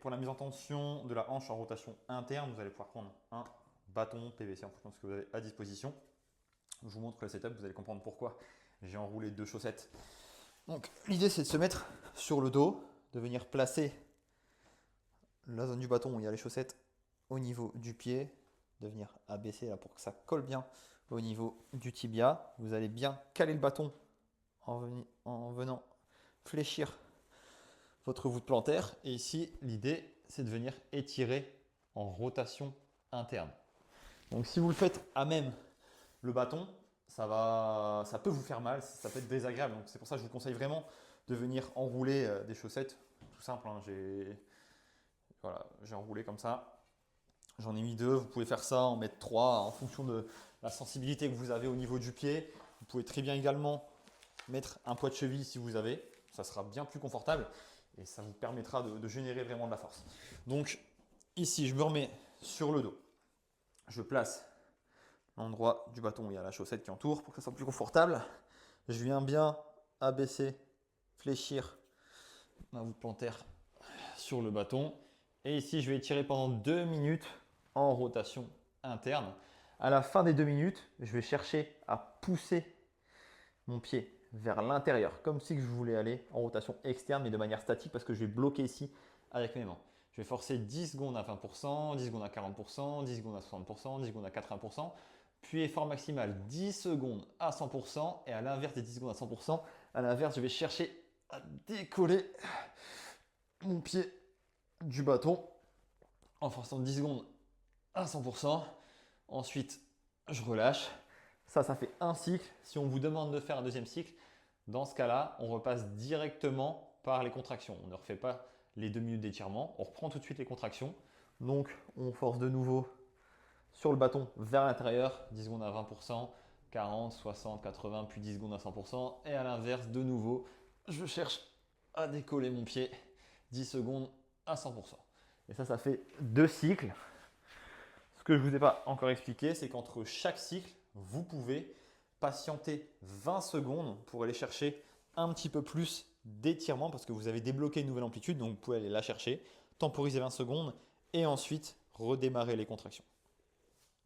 pour la mise en tension de la hanche en rotation interne, vous allez pouvoir prendre un bâton PVC en fonction de ce que vous avez à disposition. Je vous montre le setup, vous allez comprendre pourquoi j'ai enroulé 2 chaussettes. Donc l'idée c'est de se mettre sur le dos, de venir placer la zone du bâton où il y a les chaussettes au niveau du pied, de venir abaisser là pour que ça colle bien au niveau du tibia. Vous allez bien caler le bâton en venant fléchir votre voûte plantaire. Et ici, l'idée, c'est de venir étirer en rotation interne. Donc si vous le faites à même le bâton, ça peut vous faire mal, ça peut être désagréable. Donc c'est pour ça que je vous conseille vraiment de venir enrouler des chaussettes. Tout simple, hein, j'ai enroulé comme ça. J'en ai mis 2, vous pouvez faire ça, en mettre 3 en fonction de la sensibilité que vous avez au niveau du pied. Vous pouvez très bien également mettre un poids de cheville si vous avez, ça sera bien plus confortable et ça vous permettra de générer vraiment de la force. Donc ici, je me remets sur le dos, je place l'endroit du bâton où il y a la chaussette qui entoure pour que ça soit plus confortable. Je viens bien abaisser, fléchir ma voûte plantaire sur le bâton. Et ici, je vais étirer pendant 2 minutes en rotation interne. À la fin des 2 minutes, je vais chercher à pousser mon pied vers l'intérieur, comme si je voulais aller en rotation externe, mais de manière statique, parce que je vais bloquer ici avec mes mains. Je vais forcer 10 secondes à 20%, 10 secondes à 40%, 10 secondes à 60%, 10 secondes à 80%, puis effort maximal 10 secondes à 100%, et à l'inverse des 10 secondes à 100%, à l'inverse, je vais chercher à décoller mon pied du bâton en forçant 10 secondes à 100%. Ensuite, je relâche. Ça fait un cycle. Si on vous demande de faire un deuxième cycle, dans ce cas-là, on repasse directement par les contractions. On ne refait pas les 2 minutes d'étirement. On reprend tout de suite les contractions. Donc, on force de nouveau sur le bâton vers l'intérieur, 10 secondes à 20%, 40, 60, 80, puis 10 secondes à 100%. Et à l'inverse, de nouveau, je cherche à décoller mon pied, 10 secondes à 100%. Et ça fait 2 cycles. Ce que je ne vous ai pas encore expliqué, c'est qu'entre chaque cycle, vous pouvez patienter 20 secondes pour aller chercher un petit peu plus d'étirement parce que vous avez débloqué une nouvelle amplitude, donc vous pouvez aller la chercher, temporiser 20 secondes et ensuite redémarrer les contractions.